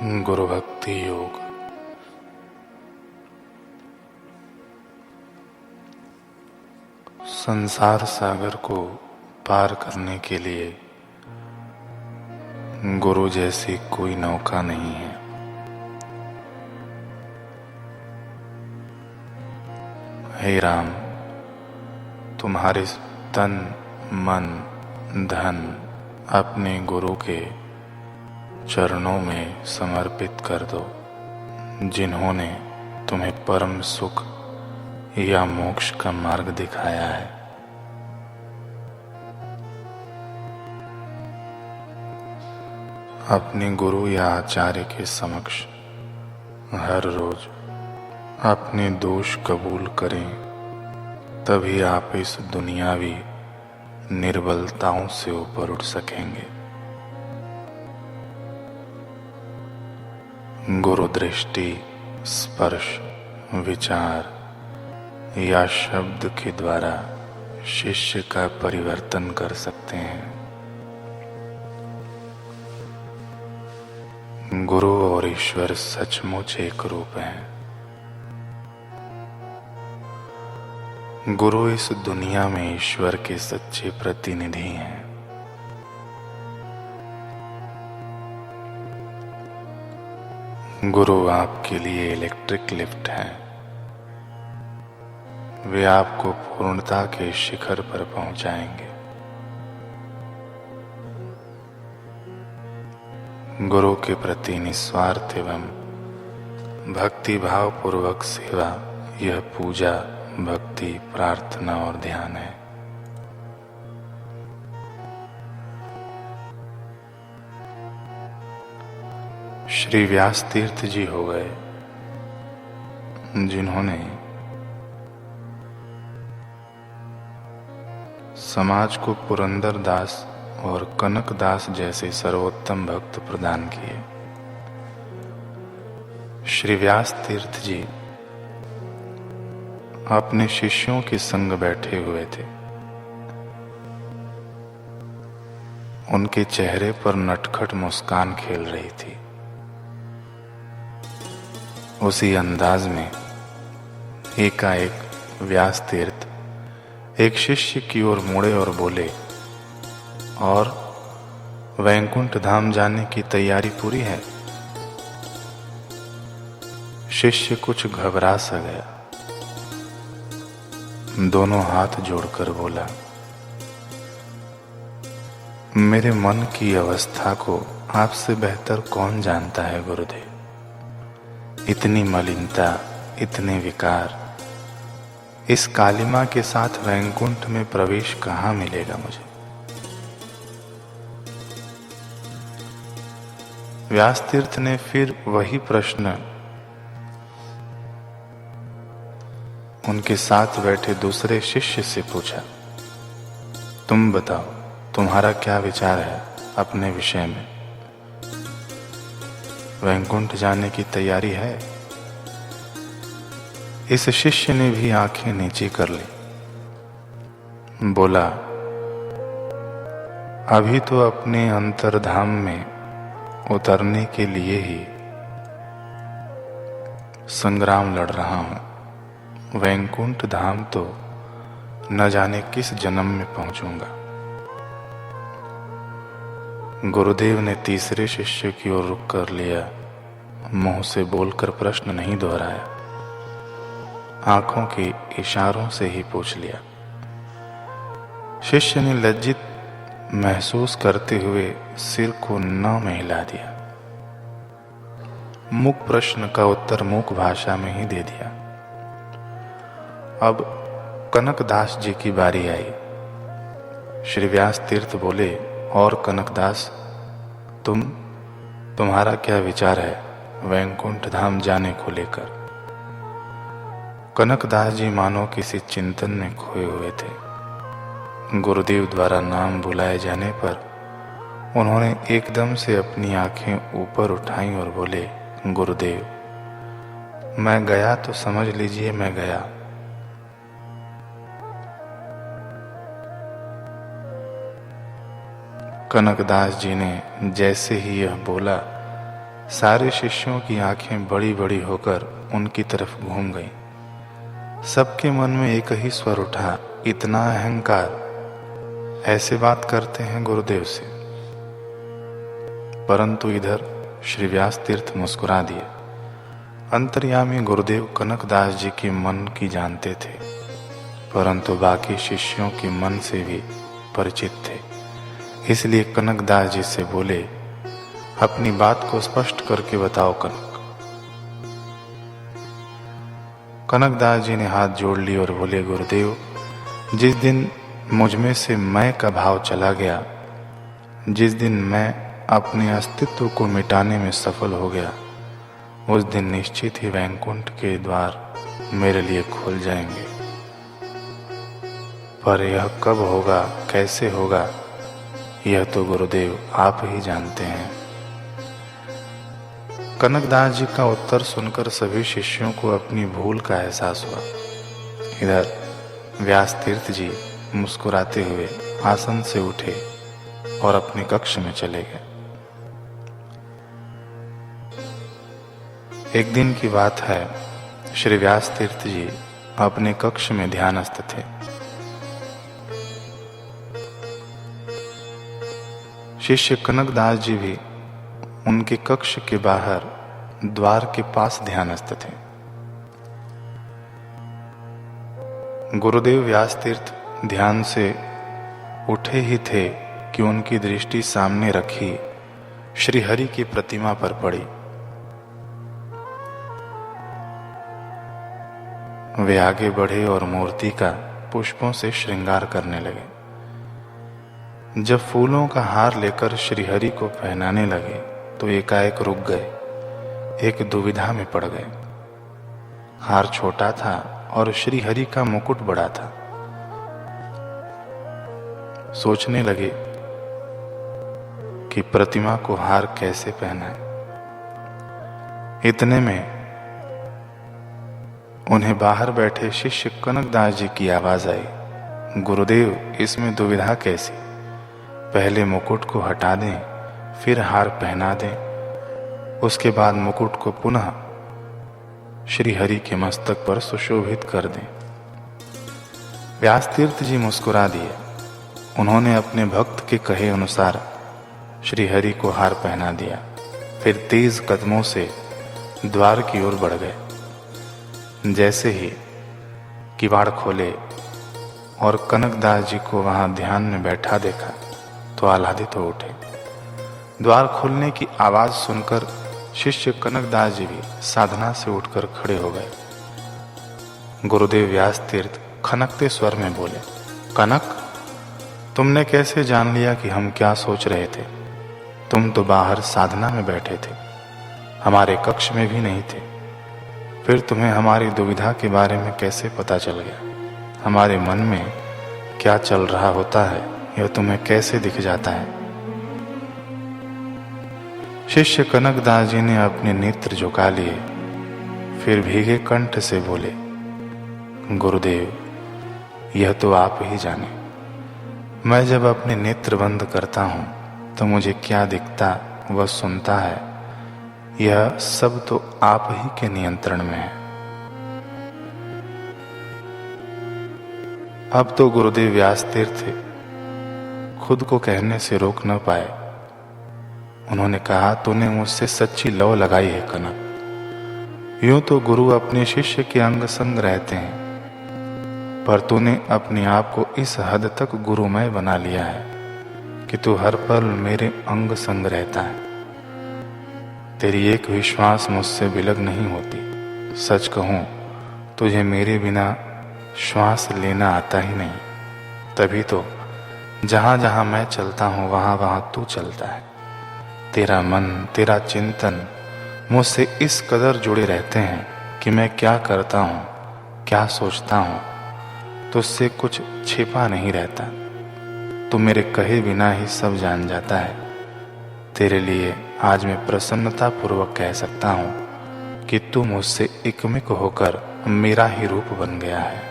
गुरु भक्ति योग। संसार सागर को पार करने के लिए गुरु जैसी कोई नौका नहीं है। हे राम, तुम्हारे तन मन धन अपने गुरु के चरणों में समर्पित कर दो, जिन्होंने तुम्हें परम सुख या मोक्ष का मार्ग दिखाया है। अपने गुरु या आचार्य के समक्ष हर रोज अपने दोष कबूल करें, तभी आप इस दुनियावी निर्बलताओं से ऊपर उठ सकेंगे। गुरु दृष्टि, स्पर्श, विचार या शब्द के द्वारा शिष्य का परिवर्तन कर सकते हैं। गुरु और ईश्वर सचमुच एक रूप हैं। गुरु इस दुनिया में ईश्वर के सच्चे प्रतिनिधि हैं। गुरु आपके लिए इलेक्ट्रिक लिफ्ट है। वे आपको पूर्णता के शिखर पर पहुंचाएंगे। गुरु के प्रति निस्वार्थ एवं भक्ति भाव पूर्वक सेवा, यह पूजा, भक्ति, प्रार्थना और ध्यान है। श्री व्यास तीर्थ जी हो गए, जिन्होंने समाज को पुरंदर दास और कनक दास जैसे सर्वोत्तम भक्त प्रदान किए। श्री व्यास तीर्थ जी अपने शिष्यों के संग बैठे हुए थे। उनके चेहरे पर नटखट मुस्कान खेल रही थी। उसी अंदाज में एकाएक व्यास तीर्थ एक शिष्य की ओर मुड़े और बोले, और वैकुंठ धाम जाने की तैयारी पूरी है? शिष्य कुछ घबरा सा गया। दोनों हाथ जोड़कर बोला, मेरे मन की अवस्था को आपसे बेहतर कौन जानता है गुरुदेव। इतनी मलिनता, इतने विकार, इस कालिमा के साथ वैकुंठ में प्रवेश कहाँ मिलेगा मुझे? व्यास तीर्थ ने फिर वही प्रश्न उनके साथ बैठे दूसरे शिष्य से पूछा, तुम बताओ, तुम्हारा क्या विचार है अपने विषय में? वैकुंठ जाने की तैयारी है? इस शिष्य ने भी आंखें नीचे कर ली। बोला, अभी तो अपने अंतर्धाम में उतरने के लिए ही संग्राम लड़ रहा हूं। वैकुंठ धाम तो न जाने किस जन्म में पहुंचूंगा। गुरुदेव ने तीसरे शिष्य की ओर रुख कर लिया। मुंह से बोलकर प्रश्न नहीं दोहराया, आंखों के इशारों से ही पूछ लिया। शिष्य ने लज्जित महसूस करते हुए सिर को न हिला दिया। मूक प्रश्न का उत्तर मूक भाषा में ही दे दिया। अब कनकदास जी की बारी आई। श्री व्यास तीर्थ बोले, और कनकदास, तुम्हारा क्या विचार है वैकुंठ धाम जाने को लेकर? कनकदास जी मानो किसी चिंतन में खोए हुए थे। गुरुदेव द्वारा नाम बुलाए जाने पर उन्होंने एकदम से अपनी आंखें ऊपर उठाईं और बोले, गुरुदेव, मैं गया तो समझ लीजिए मैं गया। कनकदास जी ने जैसे ही यह बोला, सारे शिष्यों की आंखें बड़ी बड़ी होकर उनकी तरफ घूम गईं। सबके मन में एक ही स्वर उठा, इतना अहंकार, ऐसे बात करते हैं गुरुदेव से। परंतु इधर श्री व्यास तीर्थ मुस्कुरा दिए। अंतर्यामी गुरुदेव कनकदास जी के मन की जानते थे, परंतु बाकी शिष्यों के मन से भी परिचित थे। इसलिए कनकदास जी से बोले, अपनी बात को स्पष्ट करके बताओ कनक। कनकदास जी ने हाथ जोड़ लिए और बोले, गुरुदेव, जिस दिन मुझ में से मैं का भाव चला गया, जिस दिन मैं अपने अस्तित्व को मिटाने में सफल हो गया, उस दिन निश्चित ही वैकुंठ के द्वार मेरे लिए खुल जाएंगे। पर यह कब होगा, कैसे होगा, यह तो गुरुदेव आप ही जानते हैं। कनकदास जी का उत्तर सुनकर सभी शिष्यों को अपनी भूल का एहसास हुआ। इधर व्यास तीर्थ जी मुस्कुराते हुए आसन से उठे और अपने कक्ष में चले गए। एक दिन की बात है, श्री व्यास तीर्थ जी अपने कक्ष में ध्यानस्थ थे। शिष्य कनकदास जी भी उनके कक्ष के बाहर द्वार के पास ध्यानस्थ थे। गुरुदेव व्यास तीर्थ ध्यान से उठे ही थे कि उनकी दृष्टि सामने रखी श्री हरि की प्रतिमा पर पड़ी। वे आगे बढ़े और मूर्ति का पुष्पों से श्रृंगार करने लगे। जब फूलों का हार लेकर श्रीहरि को पहनाने लगे तो एकाएक रुक गए, एक दुविधा में पड़ गए। हार छोटा था और श्रीहरि का मुकुट बड़ा था। सोचने लगे कि प्रतिमा को हार कैसे पहनाए। इतने में उन्हें बाहर बैठे शिष्य कनकदास जी की आवाज आई, गुरुदेव, इसमें दुविधा कैसी? पहले मुकुट को हटा दें, फिर हार पहना दें, उसके बाद मुकुट को पुनः श्री हरि के मस्तक पर सुशोभित कर दें। व्यास तीर्थ जी मुस्कुरा दिए। उन्होंने अपने भक्त के कहे अनुसार श्री हरि को हार पहना दिया, फिर तेज कदमों से द्वार की ओर बढ़ गए। जैसे ही किवाड़ खोले और कनकदास जी को वहां ध्यान में बैठा देखा तो आह्लादित हो उठे। द्वार खुलने की आवाज सुनकर शिष्य कनकदास जी भी साधना से उठकर खड़े हो गए। गुरुदेव व्यास तीर्थ खनकते स्वर में बोले, कनक, तुमने कैसे जान लिया कि हम क्या सोच रहे थे? तुम तो बाहर साधना में बैठे थे, हमारे कक्ष में भी नहीं थे। फिर तुम्हें हमारी दुविधा के बारे में कैसे पता चल गया? हमारे मन में क्या चल रहा होता है यह तुम्हें कैसे दिख जाता है? शिष्य कनकदास जी ने अपने नेत्र झुका लिए, फिर भीगे कंठ से बोले, गुरुदेव, यह तो आप ही जाने। मैं जब अपने नेत्र बंद करता हूं तो मुझे क्या दिखता व सुनता है, यह सब तो आप ही के नियंत्रण में है। अब तो गुरुदेव व्यास तीर्थ खुद को कहने से रोक न पाए। उन्होंने कहा, तूने मुझसे सच्ची लौ लगाई है कनक। यूं तो गुरु अपने शिष्य के अंग संग रहते हैं, पर तूने अपने आप को इस हद तक गुरुमय बना लिया है कि तू हर पल मेरे अंग संग रहता है। तेरी एक विश्वास मुझसे विलग नहीं होती। सच कहूं, तुझे मेरे बिना श्वास लेना आता ही नहीं। तभी तो जहां जहां मैं चलता हूं वहां वहां तू चलता है। तेरा मन, तेरा चिंतन मुझसे इस कदर जुड़े रहते हैं कि मैं क्या करता हूं, क्या सोचता हूं, तुझसे कुछ छिपा नहीं रहता। तू मेरे कहे बिना ही सब जान जाता है। तेरे लिए आज मैं प्रसन्नता पूर्वक कह सकता हूं कि तू मुझसे एकमिक होकर मेरा ही रूप बन गया है।